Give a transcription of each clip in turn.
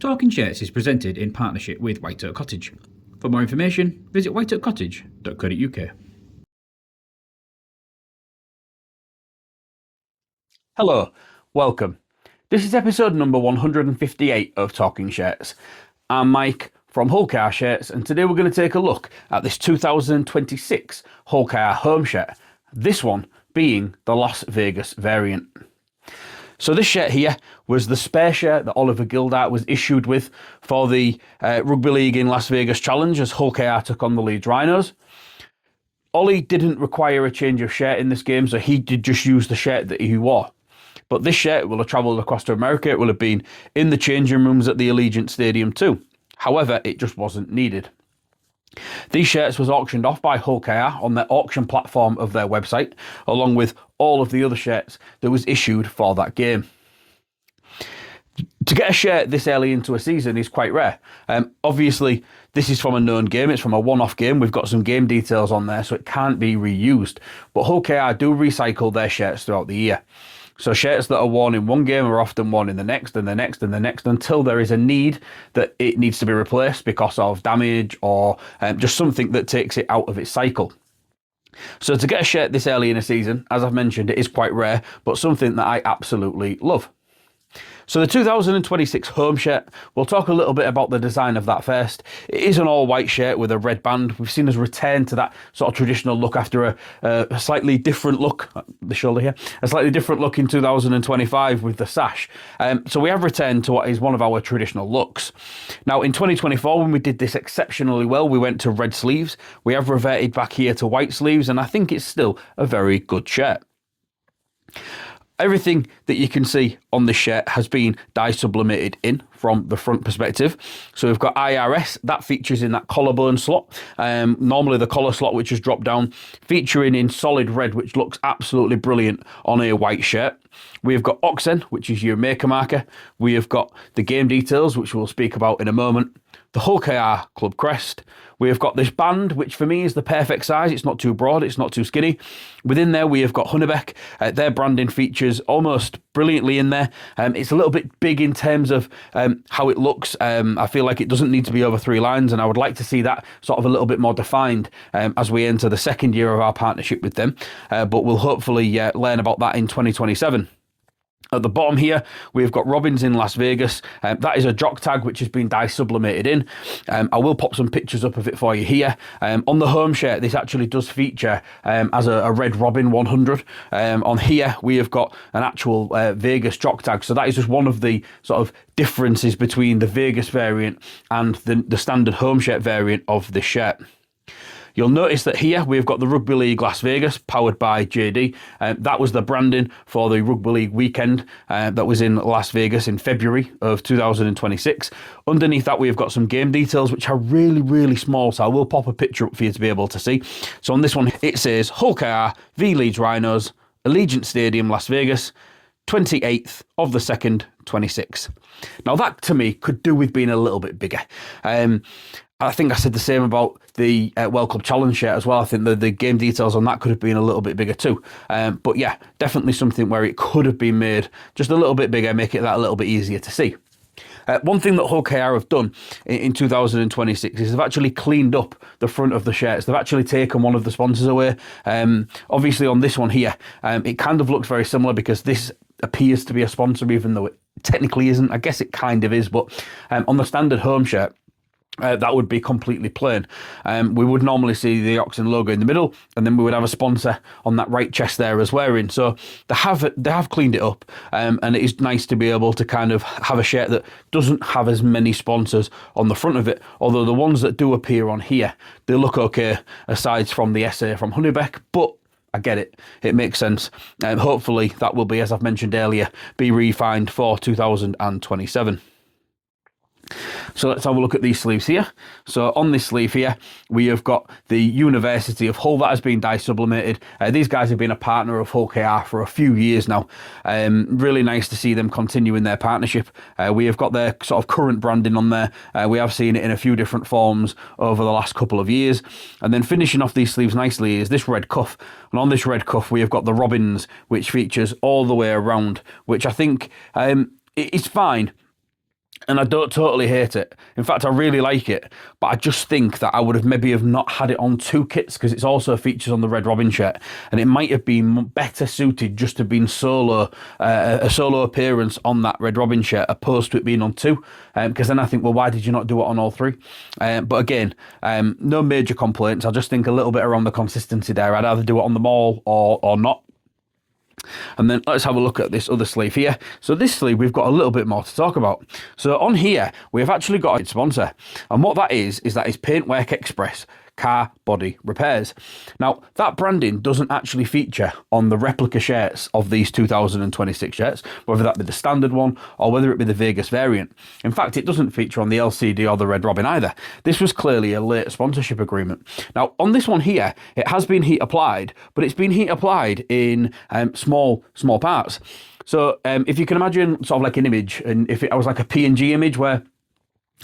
Talking Shirts is presented in partnership with White Oak Cottage. For more information, visit whiteoakcottage.co.uk. Hello, welcome. This is episode number 158 of Talking Shirts. I'm Mike from Hull KR Shirts, and today we're going to take a look at this 2026 Hull KR home shirt, this one being the Las Vegas variant. So this shirt here was the spare shirt that Oliver Gildart was issued with for the Rugby League in Las Vegas challenge as Hull KR took on the Leeds Rhinos. Ollie didn't require a change of shirt in this game, so he did just use the shirt that he wore. But this shirt will have travelled across to America. It will have been in the changing rooms at the Allegiant Stadium too. However, it just wasn't needed. These shirts was auctioned off by Hull KR on their auction platform of their website, along with all of the other shirts that was issued for that game. To get a shirt this early into a season is quite rare. Obviously, this is from a known game. It's from a one-off game. We've got some game details on there, so it can't be reused. But Hull KR do recycle their shirts throughout the year. So shirts that are worn in one game are often worn in the next and the next and the next until there is a need that it needs to be replaced because of damage or just something that takes it out of its cycle. So to get a shirt this early in a season, as I've mentioned, it is quite rare, but something that I absolutely love. So the 2026 home shirt, we'll talk a little bit about the design of that first. It is an all-white shirt with a red band. We've seen us return to that sort of traditional look after a slightly different look, the shoulder here, a slightly different look in 2025 with the sash. So we have returned to what is one of our traditional looks. Now in 2024, when we did this exceptionally well, we went to red sleeves. We have reverted back here to white sleeves, and I think it's still a very good shirt. Everything that you can see on this shirt has been dye sublimated in from the front perspective. So we've got IRS, that features in that collarbone slot. Normally the collar slot, which is dropped down, featuring in solid red, which looks absolutely brilliant on a white shirt. We've got Oxen, which is your maker marker. We have got the game details, which we'll speak about in a moment. The Hull KR club crest. We have got this band, which for me is the perfect size. It's not too broad, it's not too skinny. Within there, we have got Hunnebeck. Their branding features almost brilliantly in there. It's a little bit big in terms of how it looks. I feel like it doesn't need to be over 3 lines, and I would like to see that sort of a little bit more defined as we enter the second year of our partnership with them. But we'll hopefully learn about that in 2027. At the bottom here, we've got Robins in Las Vegas. That is a jock tag which has been dye sublimated in. I will pop some pictures up of it for you here. On the home shirt, this actually does feature as a red Robin 100. On here, we have got an actual Vegas jock tag. So that is just one of the sort of differences between the Vegas variant and the standard home shirt variant of this shirt. You'll notice that here we've got the Rugby League Las Vegas, powered by JD. That was the branding for the Rugby League weekend that was in Las Vegas in February of 2026. Underneath that, we've got some game details, which are really, really small, so I will pop a picture up for you to be able to see. So on this one, it says Hull KR v Leeds Rhinos, Allegiant Stadium, Las Vegas, 28th of the 2nd, 26. Now that, to me, could do with being a little bit bigger. I think I said the same about the World Cup Challenge shirt as well. I think the game details on that could have been a little bit bigger too. But yeah, definitely something where it could have been made just a little bit bigger, make it that a little bit easier to see. One thing that Hull KR have done in 2026 is they've actually cleaned up the front of the shirts. They've actually taken one of the sponsors away. Obviously on this one here, it kind of looks very similar because this appears to be a sponsor even though it technically isn't. I guess it kind of is, but on the standard home shirt, that would be completely plain. We would normally see the Oxen logo in the middle, and then we would have a sponsor on that right chest there as wearing. So they have cleaned it up, and it is nice to be able to kind of have a shirt that doesn't have as many sponsors on the front of it. Although the ones that do appear on here, they look okay aside from the SA from Hunnebeck, but I get it. It makes sense. Hopefully that will be, as I've mentioned earlier, be refined for 2027. So let's have a look at these sleeves here. So on this sleeve here, we have got the University of Hull that has been dye sublimated. These guys have been a partner of Hull KR for a few years now. Really nice to see them continuing their partnership. We have got their sort of current branding on there. We have seen it in a few different forms over the last couple of years. And then finishing off these sleeves nicely is this red cuff. And on this red cuff, we have got the Robins, which features all the way around, which I think it's fine. And I don't totally hate it. In fact, I really like it. But I just think that I would have maybe have not had it on two kits, because it's also features on the Red Robin shirt. And it might have been better suited just to being solo, a solo appearance on that Red Robin shirt, opposed to it being on two. Because then I think, well, why did you not do it on all three? But again, no major complaints. I just think a little bit around the consistency there. I'd either do it on them all or not. And then let's have a look at this other sleeve here. So this sleeve, we've got a little bit more to talk about. So on here, we've actually got a sponsor. And what that is that is Paintwork Express Car Body Repairs. Now, that branding doesn't actually feature on the replica shirts of these 2026 shirts, whether that be the standard one or whether it be the Vegas variant. In fact, it doesn't feature on the LCD or the Red Robin either. This was clearly a late sponsorship agreement. Now, on this one here, it has been heat applied, but it's been heat applied in small parts. So if you can imagine sort of like an image, and if it was like a PNG image where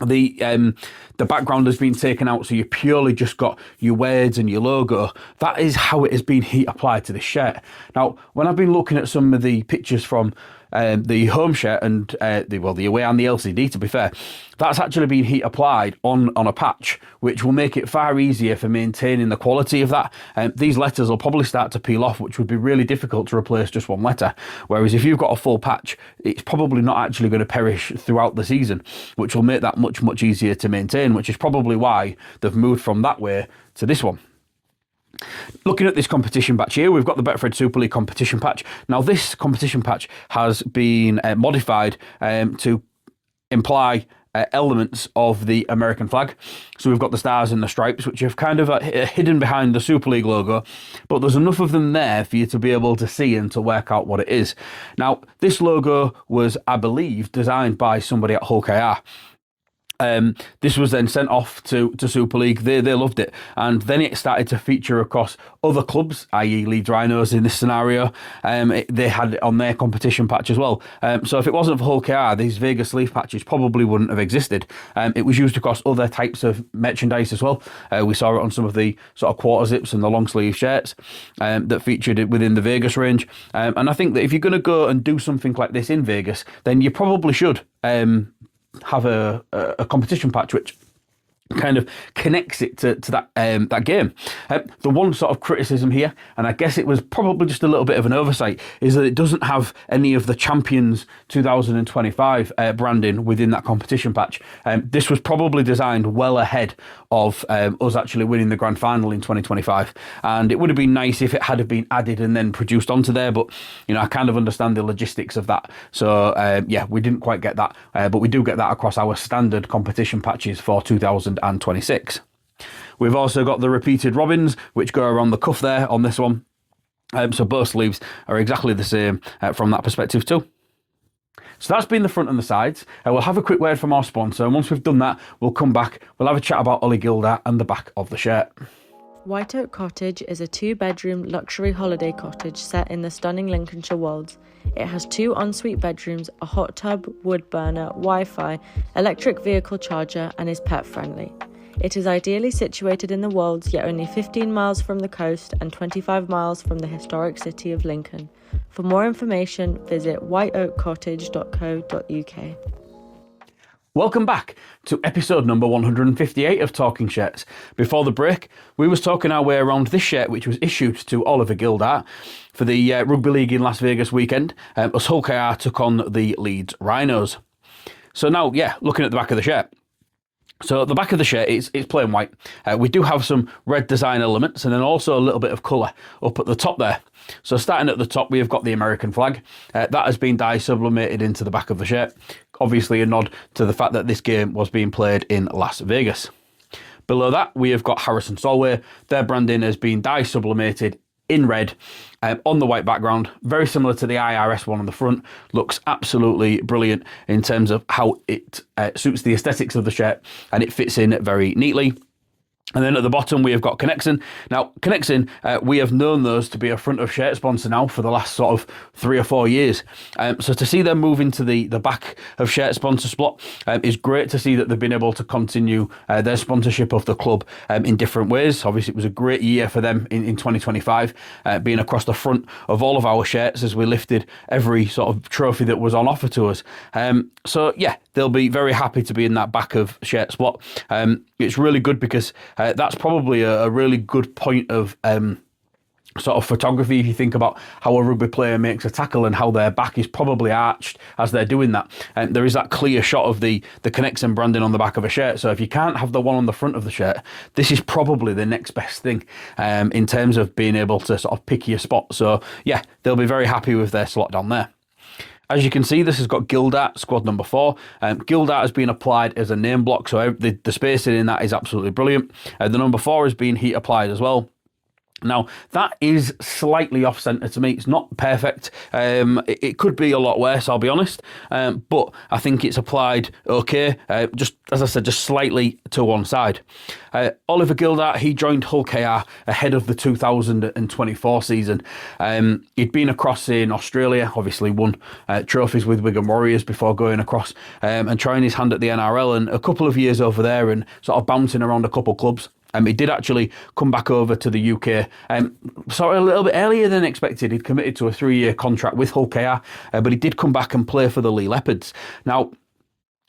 the background has been taken out, so you purely just got your words and your logo. That is how it has been heat applied to this shirt. Now, when I've been looking at some of the pictures from the home shirt and the away and the LCD, to be fair, that's actually been heat applied on a patch, which will make it far easier for maintaining the quality of that. These letters will probably start to peel off, which would be really difficult to replace just one letter. Whereas if you've got a full patch, it's probably not actually going to perish throughout the season, which will make that much easier to maintain, which is probably why they've moved from that way to this one. Looking at this competition patch here, we've got the Betfred Super League competition patch. Now, this competition patch has been modified to imply elements of the American flag. So we've got the stars and the stripes, which have kind of hidden behind the Super League logo, but there's enough of them there for you to be able to see and to work out what it is. Now, this logo was, I believe, designed by somebody at Hull KR. This was then sent off to Super League. They loved it. And then it started to feature across other clubs, i.e. Leeds Rhinos in this scenario. They had it on their competition patch as well. So if it wasn't for Hull KR, these Vegas sleeve patches probably wouldn't have existed. It was used across other types of merchandise as well. We saw it on some of the sort of quarter zips and the long sleeve shirts that featured it within the Vegas range. And I think that if you're going to go and do something like this in Vegas, then you probably should have a competition patch which kind of connects it to that game. The one sort of criticism here, and I guess it was probably just a little bit of an oversight, is that it doesn't have any of the Champions 2025 branding within that competition patch. This was probably designed well ahead of us actually winning the grand final in 2025, and it would have been nice if it had been added and then produced onto there, but you know, I kind of understand the logistics of that. So yeah, we didn't quite get that, but we do get that across our standard competition patches for 2026. We've also got the repeated robins, which go around the cuff there on this one. So both sleeves are exactly the same from that perspective too. So that's been the front and the sides. We'll have a quick word from our sponsor, and once we've done that, we'll come back. We'll have a chat about Oliver Gildart and the back of the shirt. White Oak Cottage is a 2-bedroom luxury holiday cottage set in the stunning Lincolnshire Wolds. It has 2 ensuite bedrooms, a hot tub, wood burner, Wi-Fi, electric vehicle charger, and is pet friendly. It is ideally situated in the Wolds, yet only 15 miles from the coast and 25 miles from the historic city of Lincoln. For more information, visit whiteoakcottage.co.uk. Welcome back to episode number 158 of Talking Shirts. Before the break, we was talking our way around this shirt, which was issued to Oliver Gildart for the Rugby League in Las Vegas weekend, as Hull KR took on the Leeds Rhinos. So now, yeah, looking at the back of the shirt. So the back of the shirt is plain white. We do have some red design elements and then also a little bit of colour up at the top there. So starting at the top, we have got the American flag. That has been dye sublimated into the back of the shirt. Obviously a nod to the fact that this game was being played in Las Vegas. Below that, we have got Harrison Solway. Their branding has been dye sublimated in red on the white background, very similar to the IRS one on the front. Looks absolutely brilliant in terms of how it suits the aesthetics of the shirt, and it fits in very neatly. And then at the bottom, we have got Connexon. Now, Connexon, we have known those to be a front of shirt sponsor now for the last sort of 3 or 4 years. So to see them move into the back of shirt sponsor slot is great to see that they've been able to continue their sponsorship of the club in different ways. Obviously, it was a great year for them in 2025, being across the front of all of our shirts as we lifted every sort of trophy that was on offer to us. So yeah, they'll be very happy to be in that back of shirt spot. It's really good because that's probably a really good point of sort of photography if you think about how a rugby player makes a tackle and how their back is probably arched as they're doing that. And there is that clear shot of the Connexon branding on the back of a shirt. So if you can't have the one on the front of the shirt, this is probably the next best thing in terms of being able to sort of pick your spot. So yeah, they'll be very happy with their slot down there. As you can see, this has got Gildart, squad number 4. Gildart has been applied as a name block, so the spacing in that is absolutely brilliant. The number 4 has been heat applied as well. Now, that is slightly off-centre to me. It's not perfect. It could be a lot worse, I'll be honest. But I think it's applied okay. Just, as I said, just slightly to one side. Oliver Gildart, he joined Hull KR ahead of the 2024 season. He'd been across in Australia, obviously won trophies with Wigan Warriors before going across and trying his hand at the NRL, and a couple of years over there and sort of bouncing around a couple clubs. He did actually come back over to the UK sort of a little bit earlier than expected. He'd committed to a 3-year contract with Hull KR, but he did come back and play for the Lee Leopards. Now,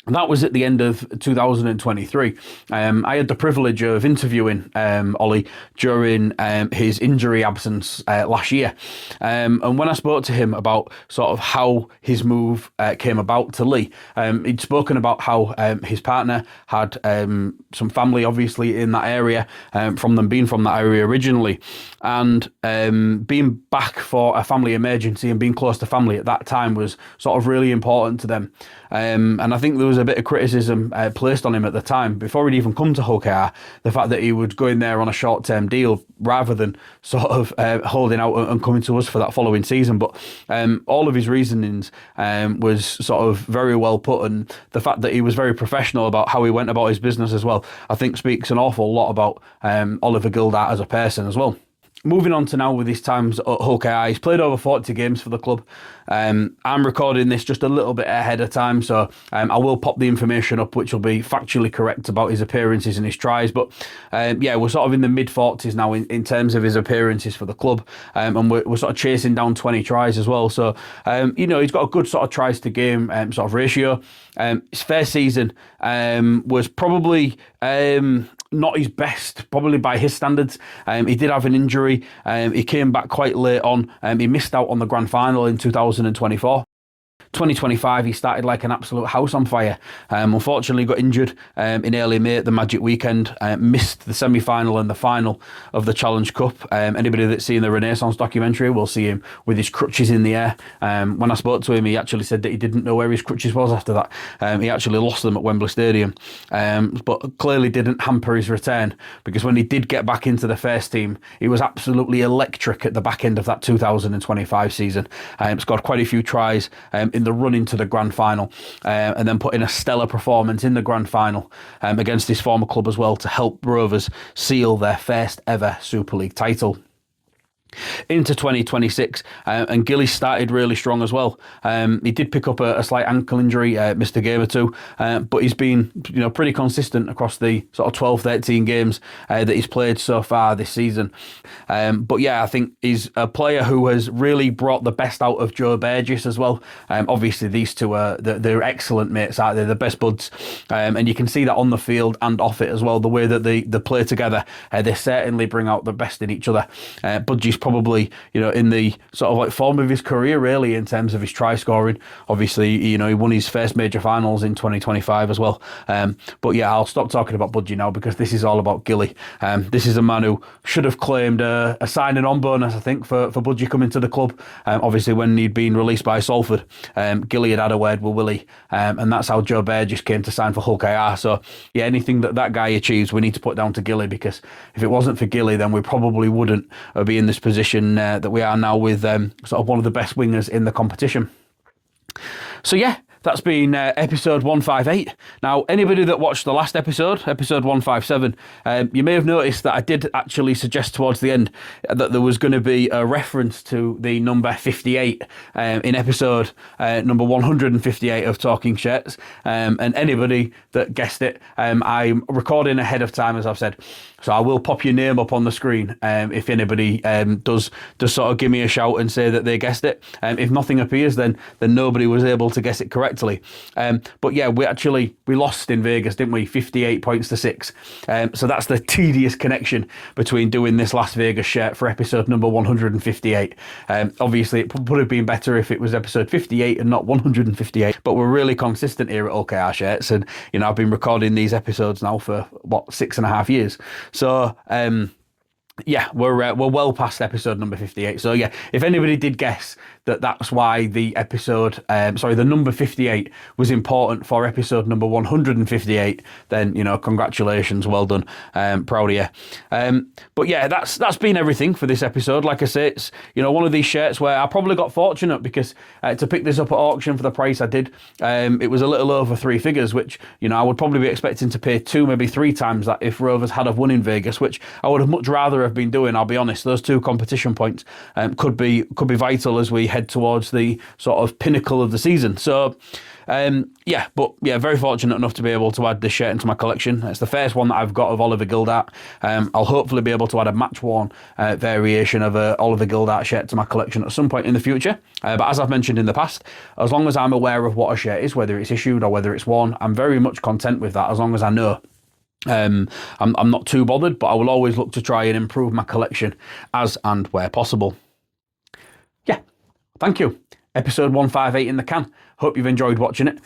that was at the end of 2023. I had the privilege of interviewing Ollie during his injury absence last year. And when I spoke to him about sort of how his move came about to Lee, he'd spoken about how his partner had some family, obviously, in that area, from them being from that area originally. And being back for a family emergency and being close to family at that time was sort of really important to them. And I think there was a bit of criticism placed on him at the time, before he'd even come to Hull KR, the fact that he would go in there on a short-term deal rather than sort of holding out and coming to us for that following season. But all of his reasonings was sort of very well put, and the fact that he was very professional about how he went about his business as well, I think speaks an awful lot about Oliver Gildart as a person as well. Moving on to now with his times at Hull KR, he's played over 40 games for the club. I'm recording this just a little bit ahead of time, so I will pop the information up, which will be factually correct about his appearances and his tries. But yeah, we're sort of in the mid-40s now in terms of his appearances for the club, and we're sort of chasing down 20 tries as well. So, you know, he's got a good sort of tries to game sort of ratio. His first season was probably not his best, probably by his standards. He did have an injury. He came back quite late on. He missed out on the grand final in 2024. 2025, he started like an absolute house on fire. Unfortunately, got injured in early May at the Magic Weekend. Missed the semi-final and the final of the Challenge Cup. Anybody that's seen the Renaissance documentary will see him with his crutches in the air. When I spoke to him, he actually said that he didn't know where his crutches was after that. He actually lost them at Wembley Stadium, but clearly didn't hamper his return, because when he did get back into the first team, he was absolutely electric at the back end of that 2025 season. Scored quite a few tries in the run into the grand final, and then put in a stellar performance in the grand final against his former club as well, to help Rovers seal their first ever Super League title. Into 2026, and Gilly started really strong as well. He did pick up a slight ankle injury, missed a game or two, but he's been, you know, pretty consistent across the sort of 12-13 games that he's played so far this season. But yeah, I think he's a player who has really brought the best out of Joe Burgess as well. Obviously, these two are they're excellent mates, aren't they? They're best buds, and you can see that on the field and off it as well. The way that they play together, they certainly bring out the best in each other. Budgie's probably, you know, in the sort of like form of his career really, in terms of his try scoring. Obviously, you know, he won his first major finals in 2025 as well. But yeah, I'll stop talking about Budgie now, because this is all about Gilly. This is a man who should have claimed a signing on bonus, I think, for Budgie coming to the club. Obviously, when he'd been released by Salford, Gilly had a word with Willie, and that's how Joe Burgess came to sign for Hull KR. So yeah, anything that guy achieves, we need to put down to Gilly, because if it wasn't for Gilly, then we probably wouldn't be in this position that we are now, with sort of one of the best wingers in the competition. So yeah, that's been episode 158. Now, anybody that watched the last episode 157, you may have noticed that I did actually suggest towards the end that there was going to be a reference to the number 58 in episode number 158 of Talking Shirts. And anybody that guessed it, I'm recording ahead of time, as I've said. So I will pop your name up on the screen if anybody does sort of give me a shout and say that they guessed it. If nothing appears, then nobody was able to guess it correct. correctly. But yeah, we lost in Vegas, didn't we? 58 points to 6. So that's the tedious connection between doing this Las Vegas shirt for episode number 158. Obviously, it would have been better if it was episode 58 and not 158. But we're really consistent here at OKR Shirts, and I've been recording these episodes now for 6.5 years. So yeah, we're well past episode number 58. So yeah, if anybody did guess that's why the the number 58 was important for episode number 158, then congratulations, well done, proud of you. But yeah, that's been everything for this episode. Like I say, it's one of these shirts where I probably got fortunate because to pick this up at auction for the price I did, it was a little over 3 figures, which I would probably be expecting to pay 2, maybe 3 times that if Rovers had have won in Vegas, which I would have much rather have been doing. I'll be honest, those 2 competition points could be vital as we head towards the sort of pinnacle of the season. So very fortunate enough to be able to add this shirt into my collection. It's the first one that I've got of Oliver Gildart. I'll hopefully be able to add a match-worn variation of a Oliver Gildart shirt to my collection at some point in the future. But as I've mentioned in the past, as long as I'm aware of what a shirt is, whether it's issued or whether it's worn, I'm very much content with that, as long as I know. I'm not too bothered, but I will always look to try and improve my collection as and where possible. Yeah, thank you. Episode 158 in the can. Hope you've enjoyed watching it.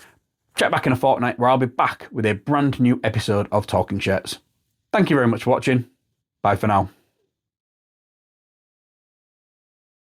Check back in a fortnight where I'll be back with a brand new episode of Talking Shirts. Thank you very much for watching. Bye for now.